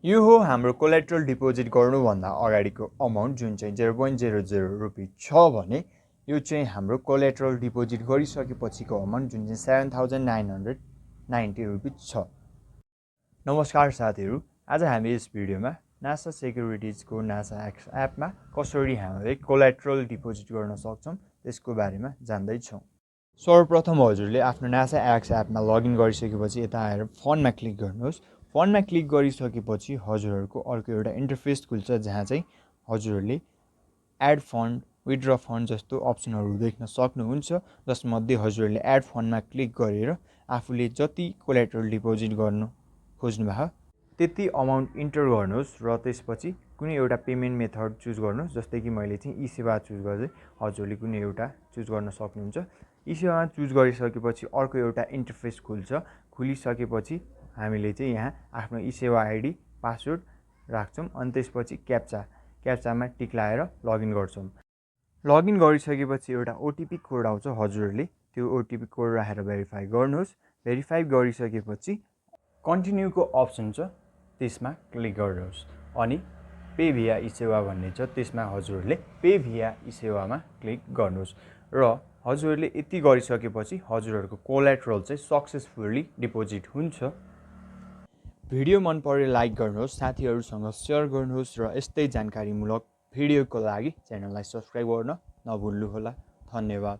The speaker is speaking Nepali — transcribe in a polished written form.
यो हो हाम्रो कोलेट्रल डिपोजिट गर्नुभन्दा अगाडिको अमाउन्ट जुन चाहिँ 0.00 रुपियाँ छ भने यो चाहिँ हाम्रो कोलेट्रल डिपोजिट गरिसकेपछिको अमाउन्ट जुन चाहिँ 7,990 रुपियाँ छ। नमस्कार साथीहरू, आज हामी यस भिडियोमा नासा सेक्युरिटिजको नासा एक्स एपमा कसरी हामीले कोलेट्रल डिपोजिट गर्न सक्छौँ त्यसको बारेमा जान्दैछौँ। सर्वप्रथम हजुरले आफ्नो नासा एक्स एपमा लगइन गरिसकेपछि यता आएर फन्डमा क्लिक गर्नुहोस्। फन्डमा क्लिक गरिसकेपछि हजुरहरूको अर्को एउटा इन्टरफेस खुल्छ जहाँ चाहिँ हजुरहरूले एड फन्ड, विथड्र फन्ड जस्तो अप्सनहरू देख्न सक्नुहुन्छ, जसमध्ये हजुरहरूले एड फन्डमा क्लिक गरेर आफूले जति कोलेट्रल डिपोजिट गर्नु खोज्नुभयो त्यति अमाउन्ट इन्टर गर्नुहोस् र त्यसपछि कुनै एउटा पेमेन्ट मेथड चुज गर्नुहोस्। जस्तै कि मैले चाहिँ ई-सेवा चुज गर्दै हजुरले कुनै एउटा चुज गर्न सक्नुहुन्छ। ई-सेवा चुज गरिसकेपछि अर्को एउटा इन्टरफेस खुल्छ। खुलिसकेपछि हामीले चाहिँ यहाँ आफ्नो ई-सेवा आइडी, पासवर्ड राख्छौँ अनि त्यसपछि क्याप्चामा टिक लगाएर लगइन गर्छौँ। लगइन गरिसकेपछि एउटा ओटिपी कोड आउँछ, हजुरहरूले त्यो ओटिपी कोड राखेर भेरिफाई गर्नुहोस्। भेरिफाई गरिसकेपछि कन्टिन्यूको अप्सन छ, त्यसमा क्लिक गर्नुहोस् अनि पे भिया ई-सेवा भन्ने छ, त्यसमा हजुरहरूले पे भिया ई-सेवामा क्लिक गर्नुहोस् र हजुरहरूले यति गरिसकेपछि हजुरहरूको कोलेट्रल चाहिँ सक्सेसफुली डिपोजिट हुन्छ। भिडियो मन परे लाइक गर्नुहोस्, साथीहरूसँग सेयर गर्नुहोस् र यस्तै जानकारीमूलक भिडियोको लागि च्यानललाई सब्सक्राइब गर्न नभुल्नुहोला। धन्यवाद।